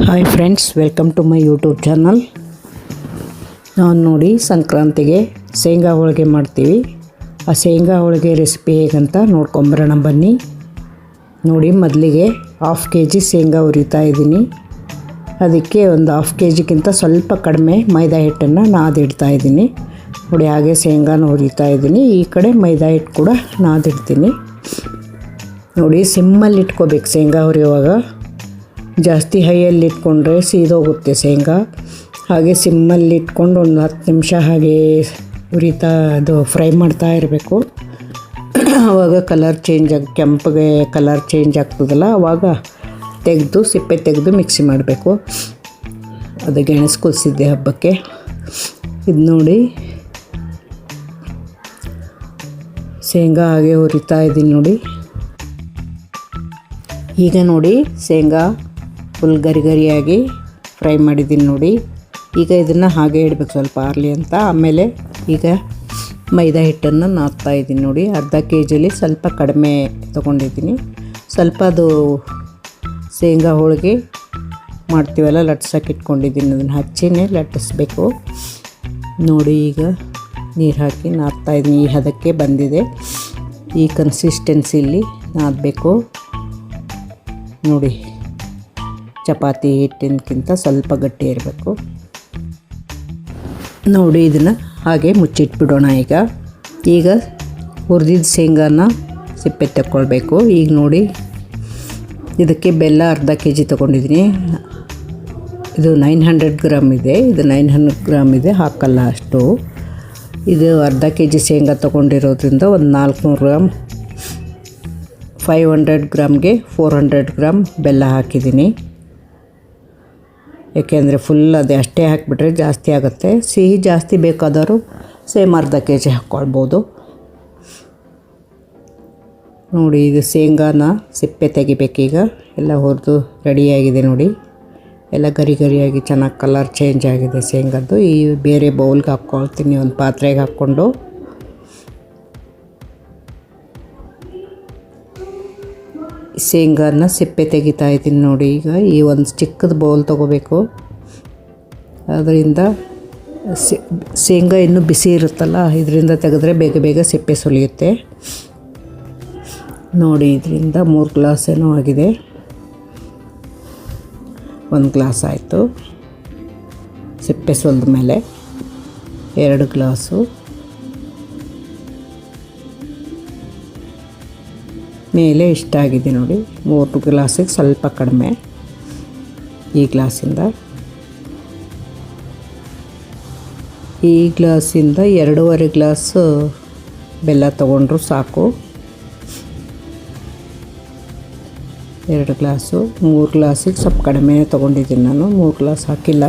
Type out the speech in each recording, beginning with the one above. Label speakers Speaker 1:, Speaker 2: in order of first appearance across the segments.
Speaker 1: Hi friends, welcome to my YouTube channel. ನಾನು ನೋಡಿ ಸಂಕ್ರಾಂತಿಗೆ ಶೇಂಗಾ ಹೋಳಿಗೆ ಮಾಡ್ತೀವಿ. ಆ ಶೇಂಗಾ ಹೋಳಿಗೆ ರೆಸಿಪಿ ಹೇಗಂತ ನೋಡ್ಕೊಂಬರೋಣ ಬನ್ನಿ. ನೋಡಿ, ಮೊದಲಿಗೆ 1/2 kg ಶೇಂಗಾ ಹುರಿತಾ ಇದ್ದೀನಿ. ಅದಕ್ಕೆ ಒಂದು 1/2 kgಗಿಂತ ಸ್ವಲ್ಪ ಕಡಿಮೆ ಮೈದಾ ಹಿಟ್ಟನ್ನು ನಾದಿಡ್ತಾ ಇದ್ದೀನಿ. ನೋಡಿ, ಹಾಗೆ ಶೇಂಗಾನ ಹುರಿತಾ ಇದ್ದೀನಿ. ಈ ಕಡೆ ಮೈದಾ ಹಿಟ್ಟು ಕೂಡ ನಾದಿಡ್ತೀನಿ. ನೋಡಿ, ಸಿಮ್ಮಲ್ಲಿ ಇಟ್ಕೋಬೇಕು ಶೇಂಗಾ ಹುರಿಯುವಾಗ. ಜಾಸ್ತಿ ಹೈಯಲ್ಲಿ ಇಟ್ಕೊಂಡ್ರೆ ಸೀದೋಗುತ್ತೆ ಶೇಂಗಾ. ಹಾಗೆ ಸಿಮ್ಮಲ್ಲಿ ಇಟ್ಕೊಂಡು ಒಂದು 10 ನಿಮಿಷ ಹಾಗೆ ಫ್ರೈ ಮಾಡ್ತಾ ಇರಬೇಕು. ಆವಾಗ ಕಲರ್ ಚೇಂಜ್ ಕೆಂಪಗೆ ಕಲರ್ ಚೇಂಜ್ ಆಗ್ತದಲ್ಲ, ಆವಾಗ ತೆಗೆದು ಸಿಪ್ಪೆ ತೆಗೆದು ಮಿಕ್ಸಿ ಮಾಡಬೇಕು. ಅದು ಗೆಣಸು ಕುದಿಸಿದ್ದೆ ಹಬ್ಬಕ್ಕೆ. ಇದು ನೋಡಿ, ಶೇಂಗಾ ಹಾಗೆ ಹುರಿತಾ ಇದ್ದೀನಿ. ನೋಡಿ, ಈಗ ನೋಡಿ ಶೇಂಗಾ ಫುಲ್ ಗರಿಯಾಗಿ ಫ್ರೈ ಮಾಡಿದ್ದೀನಿ. ನೋಡಿ, ಈಗ ಇದನ್ನು ಹಾಗೆ ಇಡಬೇಕು ಸ್ವಲ್ಪ ಆರಲಿ ಅಂತ. ಆಮೇಲೆ ಈಗ ಮೈದಾ ಹಿಟ್ಟನ್ನು ನಾದ್ತಾ ಇದ್ದೀನಿ. ನೋಡಿ, ಅರ್ಧ kgಲಿ ಸ್ವಲ್ಪ ಕಡಿಮೆ ತೊಗೊಂಡಿದ್ದೀನಿ. ಸ್ವಲ್ಪ ಅದು ಶೇಂಗಾ ಹೋಳಿಗೆ ಮಾಡ್ತೀವಲ್ಲ, ಲಟ್ಸಕ್ಕೆ ಇಟ್ಕೊಂಡಿದ್ದೀನಿ. ಅದನ್ನು ಹಚ್ಚಿನೇ ಲಟ್ಟಿಸ್ಬೇಕು. ನೋಡಿ, ಈಗ ನೀರು ಹಾಕಿ ನಾದ್ತಾ ಇದ್ದೀನಿ. ಈ ಹದಕ್ಕೆ ಬಂದಿದೆ. ಈ ಕನ್ಸಿಸ್ಟೆನ್ಸಿಲಿ ನಾದಬೇಕು. ನೋಡಿ, ಚಪಾತಿ ಹಿಟ್ಟಿನಕ್ಕಿಂತ ಸ್ವಲ್ಪ ಗಟ್ಟಿ ಇರಬೇಕು. ನೋಡಿ, ಇದನ್ನು ಹಾಗೆ ಮುಚ್ಚಿಟ್ಬಿಡೋಣ. ಈಗ ಹುರಿದಿದ್ದ ಶೇಂಗಾನ ಸಿಪ್ಪೆ ತಗೊಳ್ಬೇಕು. ಈಗ ನೋಡಿ, ಇದಕ್ಕೆ ಬೆಲ್ಲ ಅರ್ಧ kg ತೊಗೊಂಡಿದ್ದೀನಿ. ಇದು 900 ಗ್ರಾಮ್ ಇದೆ. ಇದು 900 ಗ್ರಾಮ್ ಇದೆ, ಹಾಕಲ್ಲ ಅಷ್ಟು. ಇದು ಅರ್ಧ kg ಶೇಂಗಾ ತೊಗೊಂಡಿರೋದ್ರಿಂದ ಒಂದು 400 ಗ್ರಾಮ್, 500 ಗ್ರಾಮ್ಗೆ 400 ಗ್ರಾಮ್ ಬೆಲ್ಲ ಹಾಕಿದ್ದೀನಿ. ಏಕೆಂದರೆ ಫುಲ್ ಅದೇ ಅಷ್ಟೇ ಹಾಕಿಬಿಟ್ರೆ ಜಾಸ್ತಿ ಆಗುತ್ತೆ. ಸಿಹಿ ಜಾಸ್ತಿ ಬೇಕಾದವರು ಸೇಮ್ ಅರ್ಧ kg ಹಾಕ್ಕೊಳ್ಬೋದು. ನೋಡಿ, ಇದು ಶೇಂಗಾನ ಸಿಪ್ಪೆ ತೆಗಿಬೇಕೀಗ. ಎಲ್ಲ ಹುರಿದು ರೆಡಿಯಾಗಿದೆ. ನೋಡಿ, ಎಲ್ಲ ಗರಿಯಾಗಿ ಚೆನ್ನಾಗಿ ಕಲರ್ ಚೇಂಜ್ ಆಗಿದೆ ಶೇಂಗಾದ್ದು. ಈ ಬೇರೆ ಬೌಲ್ಗೆ ಹಾಕ್ಕೊಳ್ತೀನಿ, ಒಂದು ಪಾತ್ರೆಗೆ ಹಾಕ್ಕೊಂಡು. ಶೇಂಗಾನ ಸಿಪ್ಪೆ ತೆಗಿತಾ ಇದ್ದೀನಿ. ನೋಡಿ, ಈಗ ಈ ಒಂದು ಚಿಕ್ಕದ ಬೌಲ್ ತೊಗೋಬೇಕು. ಅದರಿಂದ ಶೇಂಗಾ ಇನ್ನೂ ಬಿಸಿ ಇರುತ್ತಲ್ಲ, ಇದರಿಂದ ತೆಗೆದ್ರೆ ಬೇಗ ಸಿಪ್ಪೆ ಸುಲಿಯುತ್ತೆ. ನೋಡಿ, ಇದರಿಂದ 3 ಗ್ಲಾಸ್ ಏನೋ ಆಗಿದೆ. 1 ಗ್ಲಾಸ್ ಆಯಿತು. ಸಿಪ್ಪೆ ಸುಲಿದ ಮೇಲೆ 2 ಗ್ಲಾಸು. ಮೇಲೆ ಇಷ್ಟಾಗಿದೆ. ನೋಡಿ, 3 ಗ್ಲಾಸಿಗೆ ಸ್ವಲ್ಪ ಕಡಿಮೆ ಈ ಗ್ಲಾಸಿಂದ. ಈ ಗ್ಲಾಸಿಂದ 2.5 ಗ್ಲಾಸು ಬೆಲ್ಲ ತೊಗೊಂಡ್ರು ಸಾಕು. 2 ಗ್ಲಾಸು. 3 ಗ್ಲಾಸಿಗೆ ಸ್ವಲ್ಪ ಕಡಿಮೆ ತೊಗೊಂಡಿದ್ದೀನಿ ನಾನು. 3 ಗ್ಲಾಸ್ ಹಾಕಿಲ್ಲ.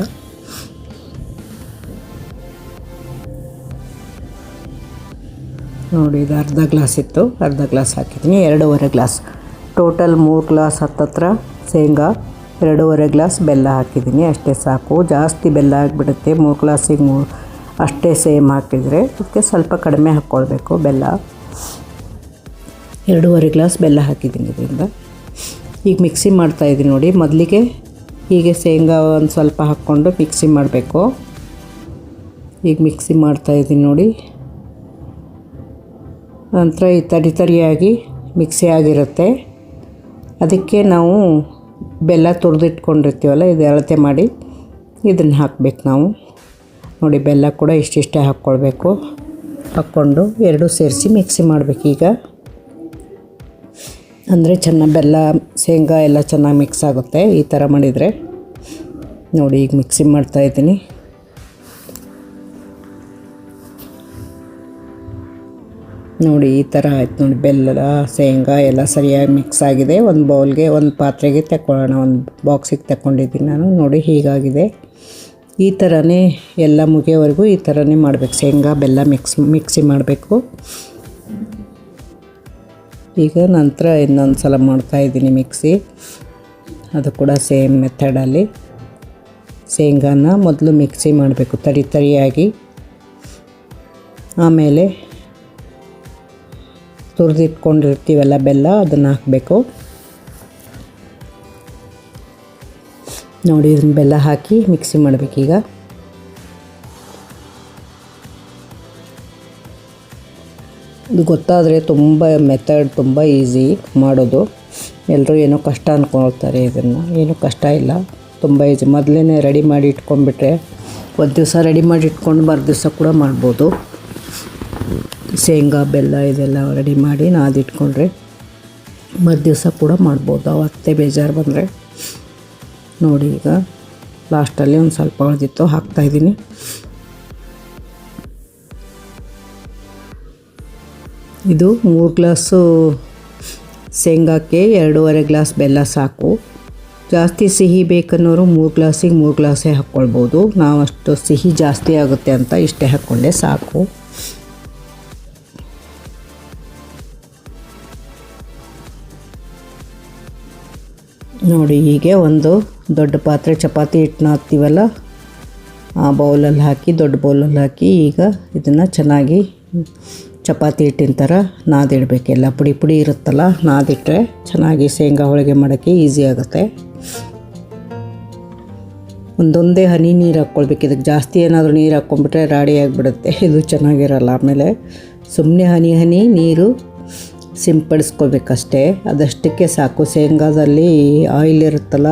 Speaker 1: ನೋಡಿ, ಇದು ಅರ್ಧ ಗ್ಲಾಸ್ ಇತ್ತು, ಅರ್ಧ ಗ್ಲಾಸ್ ಹಾಕಿದ್ದೀನಿ. 2.5 ಗ್ಲಾಸ್ ಟೋಟಲ್ 3 ಗ್ಲಾಸ್ ಹತ್ತತ್ರ ಶೇಂಗಾ, 2.5 ಗ್ಲಾಸ್ ಬೆಲ್ಲ ಹಾಕಿದ್ದೀನಿ. ಅಷ್ಟೇ ಸಾಕು. ಜಾಸ್ತಿ ಬೆಲ್ಲ ಆಗಿಬಿಡುತ್ತೆ 3 ಗ್ಲಾಸಿಗೆ. ಅಷ್ಟೇ ಸೇಮ್ ಹಾಕಿದರೆ ಅದಕ್ಕೆ ಸ್ವಲ್ಪ ಕಡಿಮೆ ಹಾಕ್ಕೊಳ್ಬೇಕು ಬೆಲ್ಲ. 2.5 ಗ್ಲಾಸ್ ಬೆಲ್ಲ ಹಾಕಿದ್ದೀನಿ ಇದರಿಂದ. ಈಗ ಮಿಕ್ಸಿ ಮಾಡ್ತಾಯಿದ್ದೀನಿ. ನೋಡಿ, ಮೊದಲಿಗೆ ಹೀಗೆ ಶೇಂಗಾ ಒಂದು ಸ್ವಲ್ಪ ಹಾಕ್ಕೊಂಡು ಮಿಕ್ಸಿ ಮಾಡಬೇಕು. ಈಗ ಮಿಕ್ಸಿ ಮಾಡ್ತಾಯಿದ್ದೀನಿ. ನೋಡಿ, ನಂತರ ಈ ತರಿಯಾಗಿ ಮಿಕ್ಸಿ ಆಗಿರುತ್ತೆ. ಅದಕ್ಕೆ ನಾವು ಬೆಲ್ಲ ತುರಿದಿಟ್ಕೊಂಡಿರ್ತೀವಲ್ಲ, ಇದು ಅಳತೆ ಮಾಡಿ ಇದನ್ನು ಹಾಕಬೇಕು ನಾವು. ನೋಡಿ, ಬೆಲ್ಲ ಕೂಡ ಇಷ್ಟಿಷ್ಟೇ ಹಾಕ್ಕೊಳ್ಬೇಕು. ಹಾಕ್ಕೊಂಡು ಎರಡೂ ಸೇರಿಸಿ ಮಿಕ್ಸಿ ಮಾಡಬೇಕೀಗ. ಅಂದರೆ ಚೆನ್ನಾಗಿ ಬೆಲ್ಲ ಶೇಂಗಾ ಎಲ್ಲ ಚೆನ್ನಾಗಿ ಮಿಕ್ಸ್ ಆಗುತ್ತೆ ಈ ಥರ ಮಾಡಿದರೆ. ನೋಡಿ, ಈಗ ಮಿಕ್ಸಿ ಮಾಡ್ತಾಯಿದ್ದೀನಿ. ನೋಡಿ, ಈ ಥರ ಆಯ್ತು. ನೋಡಿ, ಬೆಲ್ಲ ಶೇಂಗಾ ಎಲ್ಲ ಸರಿಯಾಗಿ ಮಿಕ್ಸ್ ಆಗಿದೆ. ಒಂದು ಬೌಲ್ಗೆ, ಒಂದು ಪಾತ್ರೆಗೆ ತಗೊಳ್ಳೋಣ. ಒಂದು ಬಾಕ್ಸಿಗೆ ತಗೊಂಡಿದ್ದೀನಿ ನಾನು. ನೋಡಿ, ಹೀಗಾಗಿದೆ. ಈ ಥರನೇ ಎಲ್ಲ ಮುಗಿಯೋವರೆಗೂ ಈ ಥರನೇ ಮಾಡಬೇಕು. ಶೇಂಗಾ ಬೆಲ್ಲ ಮಿಕ್ಸಿ ಮಾಡಬೇಕು. ಈಗ ನಂತರ ಇನ್ನೊಂದು ಸಲ ಮಾಡ್ತಾಯಿದ್ದೀನಿ ಮಿಕ್ಸಿ. ಅದು ಕೂಡ ಸೇಮ್ ಮೆಥಡಲ್ಲಿ ಶೇಂಗಾನ ಮೊದಲು ಮಿಕ್ಸಿ ಮಾಡಬೇಕು ತರಿಯಾಗಿ. ಆಮೇಲೆ ತುರಿದಿಟ್ಕೊಂಡಿರ್ತೀವಲ್ಲ ಬೆಲ್ಲ, ಅದನ್ನು ಹಾಕಬೇಕು. ನೋಡಿ ಇದನ್ನ ಬೆಲ್ಲ ಹಾಕಿ ಮಿಕ್ಸಿ ಮಾಡಬೇಕೀಗ. ಇದು ಗೊತ್ತಾದರೆ ತುಂಬ ಮೆಥಡ್ ತುಂಬ ಈಸಿ ಮಾಡೋದು. ಎಲ್ಲರೂ ಏನೋ ಕಷ್ಟ ಅಂದ್ಕೊಳ್ತಾರೆ, ಇದನ್ನು ಏನೂ ಕಷ್ಟ ಇಲ್ಲ, ತುಂಬ ಈಸಿ. ಮೊದಲೇ ರೆಡಿ ಮಾಡಿ ಇಟ್ಕೊಂಡ್ಬಿಟ್ರೆ ಒಂದು ದಿವಸ ರೆಡಿ ಮಾಡಿ ಇಟ್ಕೊಂಡು ಮರುದಿವಸ ಕೂಡ ಮಾಡ್ಬೋದು. ಶೇಂಗಾ ಬೆಲ್ಲ ಇದೆಲ್ಲ ರೆಡಿ ಮಾಡಿ ನಾದಿಟ್ಕೊಂಡ್ರೆ ಮರುದಿವಸ ಕೂಡ ಮಾಡ್ಬೋದು, ಅವತ್ತೇ ಬೇಜಾರು ಬಂದರೆ. ನೋಡಿ ಈಗ ಲಾಸ್ಟಲ್ಲಿ ಒಂದು ಸ್ವಲ್ಪ ಉಳಿದಿತ್ತು, ಹಾಕ್ತಾಯಿದ್ದೀನಿ. ಇದು 3 ಗ್ಲಾಸು ಶೇಂಗಾಕ್ಕೆ 2.5 ಗ್ಲಾಸ್ ಬೆಲ್ಲ ಸಾಕು. ಜಾಸ್ತಿ ಸಿಹಿ ಬೇಕನ್ನೋರು 3 ಗ್ಲಾಸಿಗೆ 3 ಗ್ಲಾಸೇ ಹಾಕ್ಕೊಳ್ಬೋದು. ನಾವು ಅಷ್ಟು ಸಿಹಿ ಜಾಸ್ತಿ ಆಗುತ್ತೆ ಅಂತ ಇಷ್ಟೇ ಹಾಕ್ಕೊಂಡೆ ಸಾಕು. ನೋಡಿ ಹೀಗೆ ಒಂದು ದೊಡ್ಡ ಪಾತ್ರೆ ಚಪಾತಿ ಹಿಟ್ಟು ನಾದ್ತೀವಲ್ಲ ಆ ಬೌಲಲ್ಲಿ ಹಾಕಿ, ದೊಡ್ಡ ಬೌಲಲ್ಲಿ ಹಾಕಿ ಈಗ ಇದನ್ನು ಚೆನ್ನಾಗಿ ಚಪಾತಿ ಹಿಟ್ಟಿನ ಥರ ನಾದಿಡಬೇಕೆಲ್ಲ. ಪುಡಿ ಪುಡಿ ಇರುತ್ತಲ್ಲ, ನಾದಿಟ್ಟರೆ ಚೆನ್ನಾಗಿ ಶೇಂಗಾ ಹೋಳಿಗೆ ಮಾಡೋಕ್ಕೆ ಈಸಿ ಆಗುತ್ತೆ. ಒಂದೊಂದೇ ಹನಿ ನೀರು ಹಾಕ್ಕೊಳ್ಬೇಕು. ಇದಕ್ಕೆ ಜಾಸ್ತಿ ಏನಾದರೂ ನೀರು ಹಾಕ್ಕೊಂಡ್ಬಿಟ್ರೆ ರಾಡಿ ಆಗಿಬಿಡುತ್ತೆ, ಇದು ಚೆನ್ನಾಗಿರಲ್ಲ. ಆಮೇಲೆ ಸುಮ್ಮನೆ ಹನಿ ಹನಿ ನೀರು ಸಿಂಪಡಿಸ್ಕೊಳ್ಬೇಕಷ್ಟೇ, ಅದಷ್ಟಕ್ಕೆ ಸಾಕು. ಶೇಂಗಾದಲ್ಲಿ ಆಯಿಲ್ ಇರುತ್ತಲ್ಲ,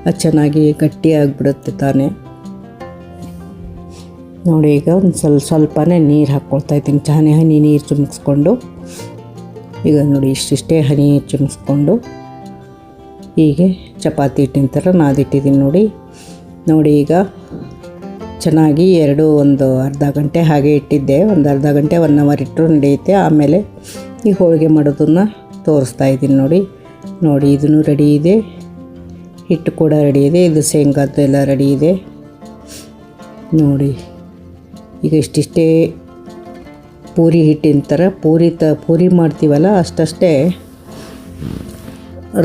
Speaker 1: ಅದು ಚೆನ್ನಾಗಿ ಗಟ್ಟಿ ಆಗಿಬಿಡುತ್ತೆ ತಾನೇ. ನೋಡಿ ಈಗ ಒಂದು ಸ್ವಲ್ಪನೇ ನೀರು ಹಾಕ್ಕೊಳ್ತಾಯಿದ್ದೀನಿ, ಹನಿ ನೀರು ಚಿಮ್ಮಿಸ್ಕೊಂಡು. ಈಗ ನೋಡಿ ಇಷ್ಟಿಷ್ಟೇ ಹನಿ ಚಿಮ್ಮಿಸ್ಕೊಂಡು ಹೀಗೆ ಚಪಾತಿ ಹಿಟ್ಟಿನ ಥರ ನಾದಿಟ್ಟಿದ್ದೀನಿ. ನೋಡಿ ಈಗ ಚೆನ್ನಾಗಿ ಒಂದು ಅರ್ಧ ಗಂಟೆ ಹಾಗೆ ಇಟ್ಟಿದ್ದೆ. ಒಂದು ಅರ್ಧ ಗಂಟೆ 1 ಅವರ್ ಇಟ್ಟರು ನಡೆಯುತ್ತೆ. ಆಮೇಲೆ ಈ ಹೋಳಿಗೆ ಮಾಡೋದನ್ನು ತೋರಿಸ್ತಾ ಇದ್ದೀನಿ. ನೋಡಿ ಇದನ್ನು ರೆಡಿ ಇದೆ, ಹಿಟ್ಟು ಕೂಡ ರೆಡಿ ಇದೆ, ಇದು ಶೇಂಗಾದ್ದೆಲ್ಲ ರೆಡಿ ಇದೆ. ನೋಡಿ ಈಗ ಇಷ್ಟಿಷ್ಟೇ ಪೂರಿ ಹಿಟ್ಟಿನ ಥರ ಪೂರಿ ಮಾಡ್ತೀವಲ್ಲ ಅಷ್ಟೇ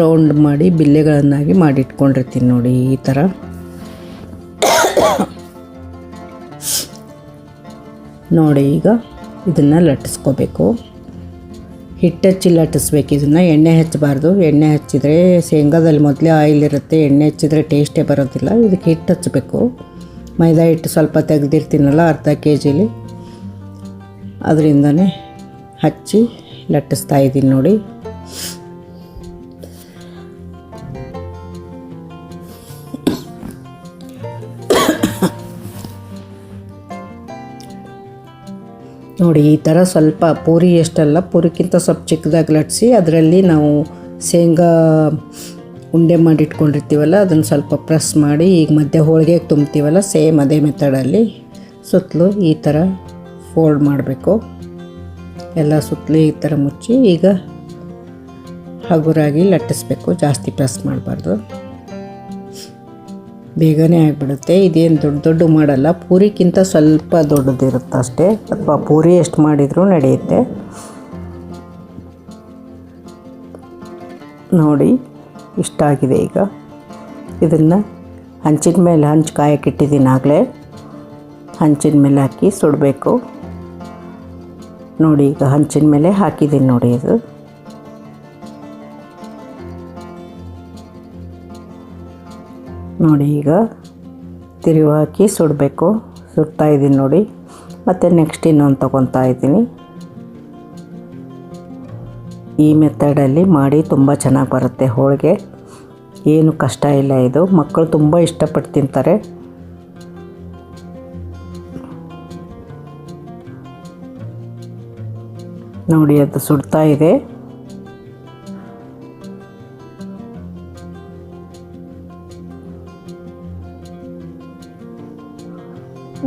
Speaker 1: ರೌಂಡ್ ಮಾಡಿ ಬಿಲ್ಲೆಗಳನ್ನಾಗಿ ಮಾಡಿಟ್ಕೊಂಡಿರ್ತೀನಿ. ನೋಡಿ ಈ ಥರ. ನೋಡಿ ಈಗ ಇದನ್ನು ಲಟ್ಟಿಸ್ಕೋಬೇಕು. ಹಿಟ್ಟು ಹಚ್ಚಿ ಲಟ್ಟಿಸ್ಬೇಕು. ಇದನ್ನು ಎಣ್ಣೆ ಹಚ್ಚಬಾರ್ದು. ಎಣ್ಣೆ ಹಚ್ಚಿದರೆ ಶೇಂಗಾದಲ್ಲಿ ಮೊದಲೇ ಆಯಿಲ್ ಇರುತ್ತೆ, ಎಣ್ಣೆ ಹಚ್ಚಿದರೆ ಟೇಸ್ಟೇ ಬರೋದಿಲ್ಲ. ಇದಕ್ಕೆ ಹಿಟ್ಟು ಹಚ್ಚಬೇಕು. ಮೈದಾ ಹಿಟ್ಟು ಸ್ವಲ್ಪ ತೆಗೆದಿರ್ತೀನಲ್ಲ ಅರ್ಧ kg, ಅದರಿಂದನೇ ಹಚ್ಚಿ ಲಟ್ಟಿಸ್ತಾ ಇದ್ದೀನಿ. ನೋಡಿ ಈ ಥರ ಸ್ವಲ್ಪ ಪೂರಿ ಎಷ್ಟಲ್ಲ, ಪೂರಿಗಿಂತ ಸ್ವಲ್ಪ ಚಿಕ್ಕದಾಗಿ ಲಟ್ಟಿಸಿ ಅದರಲ್ಲಿ ನಾವು ಶೇಂಗಾ ಉಂಡೆ ಮಾಡಿ ಇಟ್ಕೊಂಡಿರ್ತೀವಲ್ಲ ಅದನ್ನು ಸ್ವಲ್ಪ ಪ್ರೆಸ್ ಮಾಡಿ ಈಗ ಮಧ್ಯೆ ಹೋಳಿಗೆಗೆ ತುಂಬ್ತೀವಲ್ಲ ಸೇಮ್ ಅದೇ ಮೆಥಡಲ್ಲಿ ಸುತ್ತಲೂ ಈ ಥರ ಫೋಲ್ಡ್ ಮಾಡಬೇಕು. ಎಲ್ಲ ಸುತ್ತಲೂ ಈ ಥರ ಮುಚ್ಚಿ ಈಗ ಹಗುರಾಗಿ ಲಟ್ಟಿಸ್ಬೇಕು, ಜಾಸ್ತಿ ಪ್ರೆಸ್ ಮಾಡಬಾರ್ದು, ಬೇಗನೆ ಆಗಿಬಿಡುತ್ತೆ. ಇದೇನು ದೊಡ್ಡ ಮಾಡಲ್ಲ, ಪೂರಿಗಿಂತ ಸ್ವಲ್ಪ ದೊಡ್ಡದಿರುತ್ತೆ ಅಷ್ಟೇ, ಅಥವಾ ಪೂರಿ ಎಷ್ಟು ಮಾಡಿದರೂ ನಡೆಯುತ್ತೆ. ನೋಡಿ ಇಷ್ಟ ಆಗಿದೆ. ಈಗ ಇದನ್ನು ಹಂಚಿನ ಮೇಲೆ ಕಾಯಕ್ಕಿಟ್ಟಿದ್ದೀನಿ ಆಗಲೇ, ಹಂಚಿನ ಮೇಲೆ ಹಾಕಿ ಸುಡಬೇಕು. ನೋಡಿ ಈಗ ಹಂಚಿನ ಮೇಲೆ ಹಾಕಿದ್ದೀನಿ. ನೋಡಿ ಇದು ನೋಡಿ ಈಗ ತಿರುವು ಹಾಕಿ ಸುಡಬೇಕು. ಸುಡ್ತಾ ಇದ್ದೀನಿ ನೋಡಿ. ಮತ್ತು ನೆಕ್ಸ್ಟ್ ಇನ್ನೊಂದು ತೊಗೊತಾ ಇದ್ದೀನಿ. ಈ ಮೆಥಡಲ್ಲಿ ಮಾಡಿ ತುಂಬ ಚೆನ್ನಾಗಿ ಬರುತ್ತೆ ಹೋಳಿಗೆ, ಏನು ಕಷ್ಟ ಇಲ್ಲ. ಇದು ಮಕ್ಕಳು ತುಂಬ ಇಷ್ಟಪಟ್ಟು ತಿಂತಾರೆ. ನೋಡಿ ಅದು ಸುಡ್ತಾ ಇದೆ.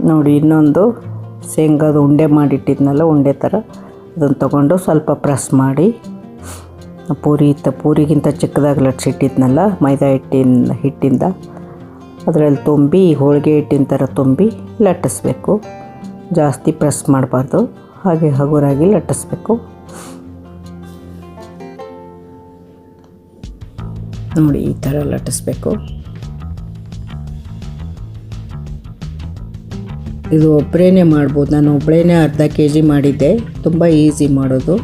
Speaker 1: ನೋಡಿ ಇನ್ನೊಂದು ಶೇಂಗಾದ ಉಂಡೆ ಮಾಡಿಟ್ಟಿದ್ನಲ್ಲ, ಉಂಡೆ ಥರ ಅದನ್ನು ತೊಗೊಂಡು ಸ್ವಲ್ಪ ಪ್ರೆಸ್ ಮಾಡಿ ಪೂರಿಗಿಂತ ಚಿಕ್ಕದಾಗಿ ಲಟ್ಸಿಟ್ಟಿದ್ನಲ್ಲ ಮೈದಾ ಹಿಟ್ಟಿಂದ ಅದರಲ್ಲಿ ತುಂಬಿ ಹೋಳಿಗೆ ಹಿಟ್ಟಿನ ಥರ ತುಂಬಿ ಲಟ್ಟಿಸ್ಬೇಕು. ಜಾಸ್ತಿ ಪ್ರೆಸ್ ಮಾಡಬಾರ್ದು, ಹಾಗೆ ಹಗುರಾಗಿ ಲಟ್ಟಿಸ್ಬೇಕು. ನೋಡಿ ಈ ಥರ ಲಟ್ಟಿಸ್ಬೇಕು. ಇದು ಒಬ್ಬರೇ ಮಾಡ್ಬೋದು. ನಾನು ಒಬ್ಬಳೇ ಅರ್ಧ kg ಮಾಡಿದ್ದೆ, ತುಂಬ ಈಸಿ ಮಾಡೋದು.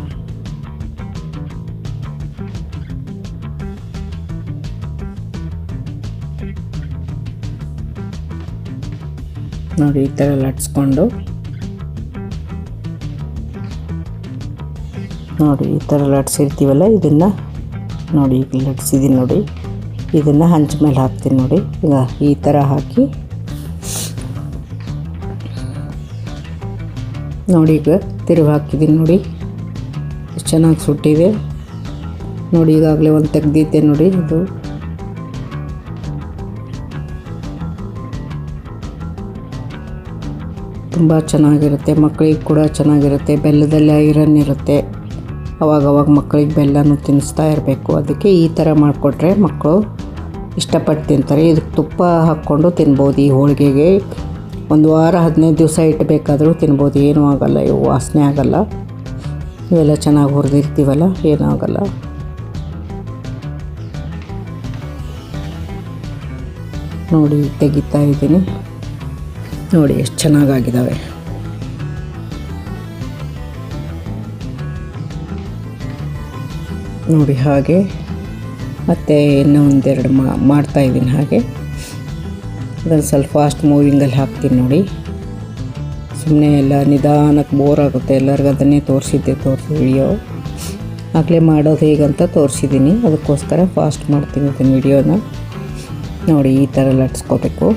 Speaker 1: ನೋಡಿ ಈ ಥರ ಲಟ್ಸ್ಕೊಂಡು ನೋಡಿ ಈ ಥರ ಲಟ್ಸಿರ್ತೀವಲ್ಲ ಇದನ್ನು ನೋಡಿ ಈಗ ಲಟ್ಸಿದ್ದೀನಿ ನೋಡಿ, ಇದನ್ನು ಹಂಚ ಮೇಲೆ ಹಾಕ್ತೀನಿ ನೋಡಿ. ಈಗ ಈ ಥರ ಹಾಕಿ ನೋಡಿ ಈಗ ತಿರುಗಿ ಹಾಕಿದ್ದೀನಿ ನೋಡಿ, ಎಷ್ಟು ಚೆನ್ನಾಗಿ ಸುಟ್ಟಿದೆ ನೋಡಿ. ಈಗಾಗಲೇ ಒಂದು ತೆಗ್ದಿದ್ದೆ ನೋಡಿ, ಇದು ತುಂಬ ಚೆನ್ನಾಗಿರುತ್ತೆ, ಮಕ್ಕಳಿಗೆ ಕೂಡ ಚೆನ್ನಾಗಿರುತ್ತೆ. ಬೆಲ್ಲದಲ್ಲಿ ಐರನ್ ಇರುತ್ತೆ, ಅವಾಗವಾಗ ಮಕ್ಕಳಿಗೆ ಬೆಲ್ಲನೂ ತಿನ್ನಿಸ್ತಾ ಇರಬೇಕು. ಅದಕ್ಕೆ ಈ ಥರ ಮಾಡಿಕೊಟ್ರೆ ಮಕ್ಕಳು ಇಷ್ಟಪಟ್ಟು ತಿಂತಾರೆ. ಇದಕ್ಕೆ ತುಪ್ಪ ಹಾಕ್ಕೊಂಡು ತಿನ್ಬೋದು. ಈ ಹೋಳಿಗೆಗೆ ಒಂದು ವಾರ 15 ದಿವಸ ಇಟ್ಟಬೇಕಾದ್ರೂ ತಿನ್ಬೋದು, ಏನೂ ಆಗೋಲ್ಲ, ಇವು ವಾಸನೆ ಆಗೋಲ್ಲ. ಇವೆಲ್ಲ ಚೆನ್ನಾಗಿ ಹುರಿದಿರ್ತೀವಲ್ಲ, ಏನೂ ಆಗೋಲ್ಲ. ನೋಡಿ ತೆಗಿತಾ ಇದ್ದೀನಿ ನೋಡಿ, ಎಷ್ಟು ಚೆನ್ನಾಗಾಗಿದ್ದಾವೆ. ನೋಡಿ ಹಾಗೆ ಮತ್ತು ಇನ್ನೂ ಒಂದೆರಡು ಮಾಡ್ತಾಯಿದ್ದೀನಿ. ಹಾಗೆ ಅದನ್ನು ಸ್ವಲ್ಪ ಫಾಸ್ಟ್ ಮೂವಿಂಗಲ್ಲಿ ಹಾಕ್ತೀನಿ ನೋಡಿ. ಸುಮ್ಮನೆ ಎಲ್ಲ ನಿಧಾನಕ್ಕೆ ಬೋರ್ ಆಗುತ್ತೆ. ಎಲ್ಲರಿಗೂ ಅದನ್ನೇ ತೋರಿಸಿ ವಿಡಿಯೋ ಆಗಲೇ ಮಾಡೋದು ಹೇಗಂತ ತೋರಿಸಿದ್ದೀನಿ, ಅದಕ್ಕೋಸ್ಕರ ಫಾಸ್ಟ್ ಮಾಡ್ತೀನಿ ಇದನ್ನು ವಿಡಿಯೋನ. ನೋಡಿ ಈ ಥರ ಲಟ್ಸ್ಕೋಬೇಕು.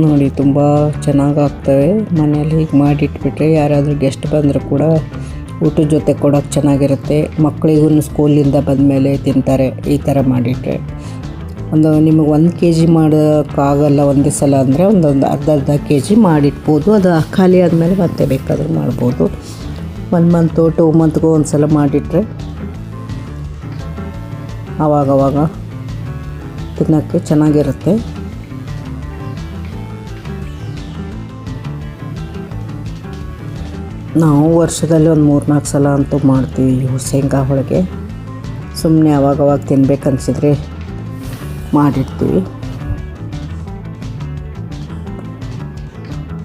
Speaker 1: ನೋಡಿ ತುಂಬ ಚೆನ್ನಾಗಾಗ್ತವೆ. ಮನೆಯಲ್ಲಿ ಹೀಗೆ ಮಾಡಿಟ್ಬಿಟ್ರೆ ಯಾರಾದರೂ ಗೆಸ್ಟ್ ಬಂದರೂ ಕೂಡ ಊಟದ ಜೊತೆ ಕೊಡೋಕ್ಕೆ ಚೆನ್ನಾಗಿರುತ್ತೆ. ಮಕ್ಕಳಿಗೂ ಸ್ಕೂಲಿಂದ ಬಂದಮೇಲೆ ತಿಂತಾರೆ ಈ ಥರ ಮಾಡಿಟ್ರೆ. ನಿಮಗೆ 1 kg ಮಾಡೋಕ್ಕಾಗಲ್ಲ ಒಂದೇ ಸಲ ಅಂದರೆ ಒಂದೊಂದು ಅರ್ಧ kg ಮಾಡಿಟ್ಬೋದು. ಅದು ಖಾಲಿ ಆದಮೇಲೆ ಮತ್ತೆ ಬೇಕಾದರೂ ಮಾಡ್ಬೋದು. 1 ಮಂತು 2 ಮಂತ್ಗೂ ಒಂದು ಸಲ ಮಾಡಿಟ್ರೆ ಆವಾಗವಾಗ ತಿನ್ನೋಕ್ಕೆ ಚೆನ್ನಾಗಿರುತ್ತೆ. ನಾವು ವರ್ಷದಲ್ಲಿ ಒಂದು 3-4 ಸಲ ಅಂತೂ ಮಾಡ್ತೀವಿ ಶೇಂಗಾ ಹೋಳಿಗೆ. ಸುಮ್ಮನೆ ಅವಾಗವಾಗ ತಿನ್ಬೇಕನ್ಸಿದ್ರೆ ಮಾಡಿರ್ತೀವಿ.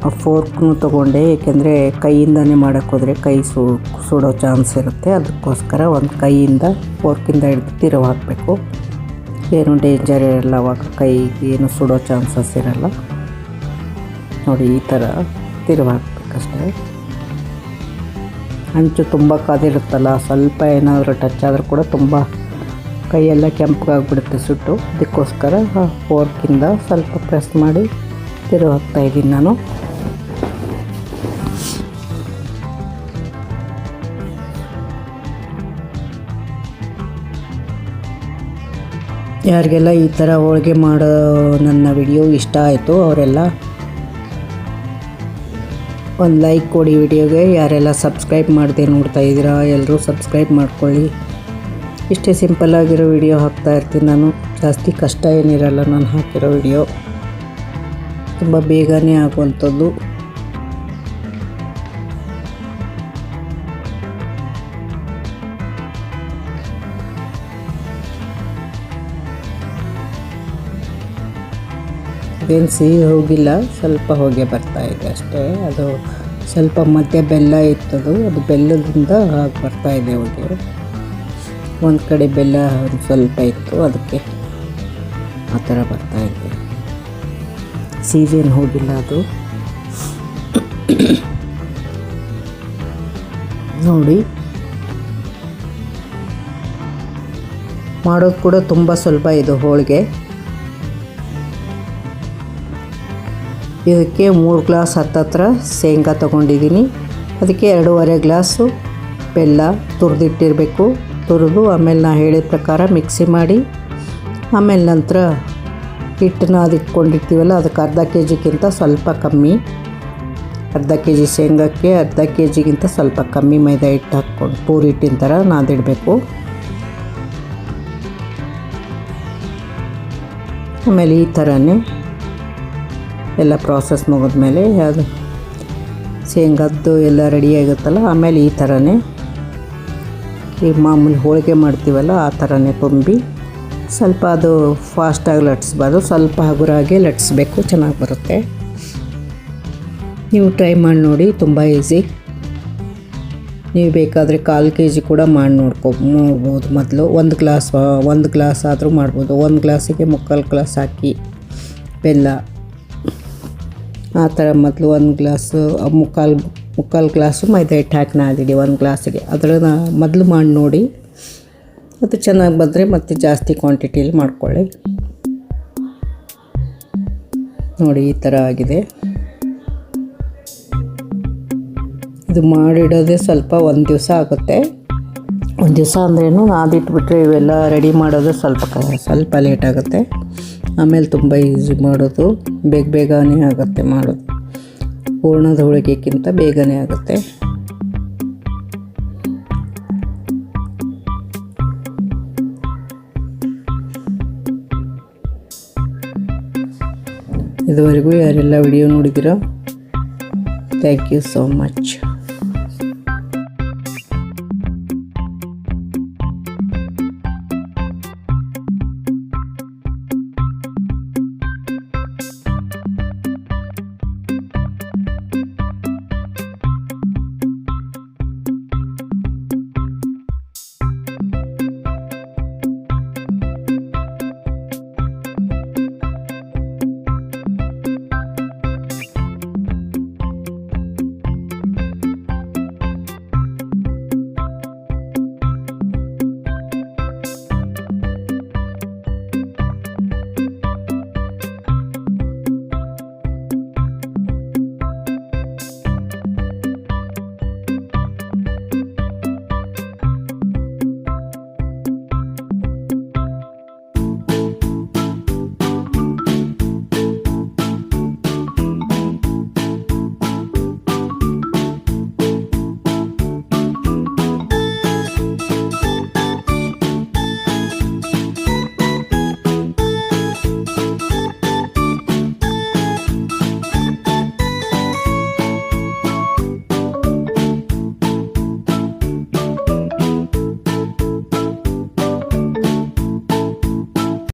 Speaker 1: ಆ ಫೋರ್ಕ್ನು ತೊಗೊಂಡೆ, ಏಕೆಂದರೆ ಕೈಯಿಂದನೇ ಮಾಡೋಕ್ಕೆ ಹೋದರೆ ಕೈ ಸುಡೋ ಚಾನ್ಸ್ ಇರುತ್ತೆ. ಅದಕ್ಕೋಸ್ಕರ ಒಂದು ಕೈಯಿಂದ ಫೋರ್ಕಿಂದ ಹಿಡಿದು ತಿರುವು ಹಾಕಬೇಕು. ಏನು ಡೇಂಜರ್ ಇರಲ್ಲ, ಅವಾಗ ಕೈ ಏನು ಸುಡೋ ಚಾನ್ಸಸ್ ಇರಲ್ಲ. ನೋಡಿ ಈ ಥರ ತಿರುವು ಹಾಕಬೇಕಷ್ಟೇ. ಹಂಚು ತುಂಬ ಕಾದಿರುತ್ತಲ್ಲ, ಸ್ವಲ್ಪ ಏನಾದರೂ ಟಚ್ ಆದರೂ ಕೂಡ ತುಂಬ ಕೈಯೆಲ್ಲ ಕೆಂಪಗಾಗ್ಬಿಡುತ್ತೆ ಸುಟ್ಟು. ಅದಕ್ಕೋಸ್ಕರ ಫೋರ್ಕಿಂದ ಸ್ವಲ್ಪ ಪ್ರೆಸ್ ಮಾಡಿ ತಿರುವು ಹಾಕ್ತಾಯಿದ್ದೀನಿ ನಾನು. ಯಾರಿಗೆಲ್ಲ ಈ ಥರ ಹೋಳಿಗೆ ಮಾಡೋ ನನ್ನ ವಿಡಿಯೋ ಇಷ್ಟ ಆಯಿತು ಅವರೆಲ್ಲ ಒಂದು ಲೈಕ್ ಕೊಡಿ ವಿಡಿಯೋಗೆ. ಯಾರೆಲ್ಲ ಸಬ್ಸ್ಕ್ರೈಬ್ ಮಾಡದೆ ನೋಡ್ತಾ ಇದ್ದೀರಾ ಎಲ್ಲರೂ ಸಬ್ಸ್ಕ್ರೈಬ್ ಮಾಡ್ಕೊಳ್ಳಿ. ಇಷ್ಟೇ ಸಿಂಪಲ್ಲಾಗಿರೋ ವಿಡಿಯೋ ಹಾಕ್ತಾಯಿರ್ತೀನಿ ನಾನು. ಜಾಸ್ತಿ ಕಷ್ಟ ಏನಿರಲ್ಲ ನಾನು ಹಾಕಿರೋ ವಿಡಿಯೋ, ತುಂಬ ಬೇಗನೆ ಆಗುವಂಥದ್ದು. ಏನು ಸಿಹಿ ಹೋಗಿಲ್ಲ, ಸ್ವಲ್ಪ ಹೋಗಿ ಬರ್ತಾಯಿದೆ ಅಷ್ಟೇ. ಅದು ಸ್ವಲ್ಪ ಮಧ್ಯೆ ಬೆಲ್ಲ ಇತ್ತದು, ಅದು ಬೆಲ್ಲದಿಂದ ಹಾಗೆ ಬರ್ತಾಯಿದೆ ಹೋಗಿ. ಒಂದು ಕಡೆ ಬೆಲ್ಲ ಒಂದು ಸ್ವಲ್ಪ ಇತ್ತು, ಅದಕ್ಕೆ ಆ ಥರ ಬರ್ತಾಯಿದೆ. ಸಿಹಿದೇನು ಹೋಗಿಲ್ಲ ಅದು. ನೋಡಿ ಮಾಡೋದು ಕೂಡ ತುಂಬ ಸುಲಭ ಇದು ಹೋಳಿಗೆ. ಇದಕ್ಕೆ 3 ಗ್ಲಾಸ್ ಹತ್ತತ್ರ ಶೇಂಗಾ ತೊಗೊಂಡಿದ್ದೀನಿ. ಅದಕ್ಕೆ 2.5 ಗ್ಲಾಸು ಬೆಲ್ಲ ತುರಿದಿಟ್ಟಿರಬೇಕು. ತುರಿದು ಆಮೇಲೆ ನಾನು ಹೇಳಿದ ಪ್ರಕಾರ ಮಿಕ್ಸಿ ಮಾಡಿ, ಆಮೇಲೆ ನಂತರ ಹಿಟ್ಟನ್ನ ಇಟ್ಕೊಂಡಿರ್ತೀವಲ್ಲ ಅದಕ್ಕೆ ಅರ್ಧ kgಗಿಂತ ಸ್ವಲ್ಪ ಕಮ್ಮಿ, ಅರ್ಧ kg ಶೇಂಗಾಕ್ಕೆ ಅರ್ಧ kgಗಿಂತ ಸ್ವಲ್ಪ ಕಮ್ಮಿ ಮೈದಾ ಹಿಟ್ಟು ಹಾಕ್ಕೊಂಡು ಪೂರಿ ಹಿಟ್ಟಿನ ಥರ ನಾದಿಡಬೇಕು. ಆಮೇಲೆ ಈ ಥರನೇ ಎಲ್ಲ ಪ್ರಾಸೆಸ್ ಮುಗಿದ್ಮೇಲೆ ಅದು ಶೇಂಗಾದ್ದು ಎಲ್ಲ ರೆಡಿ ಆಗುತ್ತಲ್ಲ, ಆಮೇಲೆ ಈ ಥರನೇ ಈ ಮಾಮೂಲಿ ಹೋಳಿಗೆ ಮಾಡ್ತೀವಲ್ಲ ಆ ಥರನೇ ತುಂಬಿ, ಸ್ವಲ್ಪ ಅದು ಫಾಸ್ಟಾಗಿ ಲಟ್ಸ್ಬಾರ್ದು, ಸ್ವಲ್ಪ ಹಗುರಾಗಿ ಲಟ್ಸ್ಬೇಕು, ಚೆನ್ನಾಗಿ ಬರುತ್ತೆ. ನೀವು ಟ್ರೈ ಮಾಡಿ ನೋಡಿ, ತುಂಬ ಈಸಿ. ನೀವು ಬೇಕಾದರೆ 1/4 kg ಕೂಡ ಮಾಡಿ ನೋಡ್ಬೋದು. ಮೊದಲು ಒಂದು ಗ್ಲಾಸ್ ಆದರೂ ಮಾಡ್ಬೋದು. 1 ಗ್ಲಾಸಿಗೆ 3/4 ಗ್ಲಾಸ್ ಹಾಕಿ ಬೆಲ್ಲ, ಆ ಥರ ಮೊದಲು 1 ಗ್ಲಾಸು 3/4 ಗ್ಲಾಸು ಮೈದಾ ಹಿಟ್ಟು ಹಾಕಿ ನಾದಿಡಿ 1 ಗ್ಲಾಸಿಗೆ. ಅದನ್ನು ಮೊದಲು ಮಾಡಿ ನೋಡಿ, ಅದು ಚೆನ್ನಾಗಿ ಬಂದರೆ ಮತ್ತೆ ಜಾಸ್ತಿ ಕ್ವಾಂಟಿಟಿಯಲ್ಲಿ ಮಾಡ್ಕೊಳ್ಳಿ. ನೋಡಿ ಈ ಥರ ಆಗಿದೆ. ಇದು ಮಾಡಿಡೋದೇ ಸ್ವಲ್ಪ ಒಂದು ದಿವಸ ಆಗುತ್ತೆ. ಒಂದು ದಿವಸ ಅಂದ್ರೇನು, ನಾದಿಟ್ಬಿಟ್ರೆ ಇವೆಲ್ಲ ರೆಡಿ ಮಾಡೋದು ಸ್ವಲ್ಪ ಲೇಟ್ ಆಗುತ್ತೆ. ಆಮೇಲೆ ತುಂಬ ಈಸಿ ಮಾಡೋದು, ಬೇಗನೆ ಆಗುತ್ತೆ ಮಾಡೋದು. ಹೂರ್ಣದ ಹೋಳಿಗೆಗಿಂತ ಬೇಗನೆ ಆಗುತ್ತೆ. ಇದುವರೆಗೂ ಯಾರೆಲ್ಲ ವಿಡಿಯೋ ನೋಡಿದ್ದೀರೋ ಥ್ಯಾಂಕ್ ಯು ಸೋ ಮಚ್.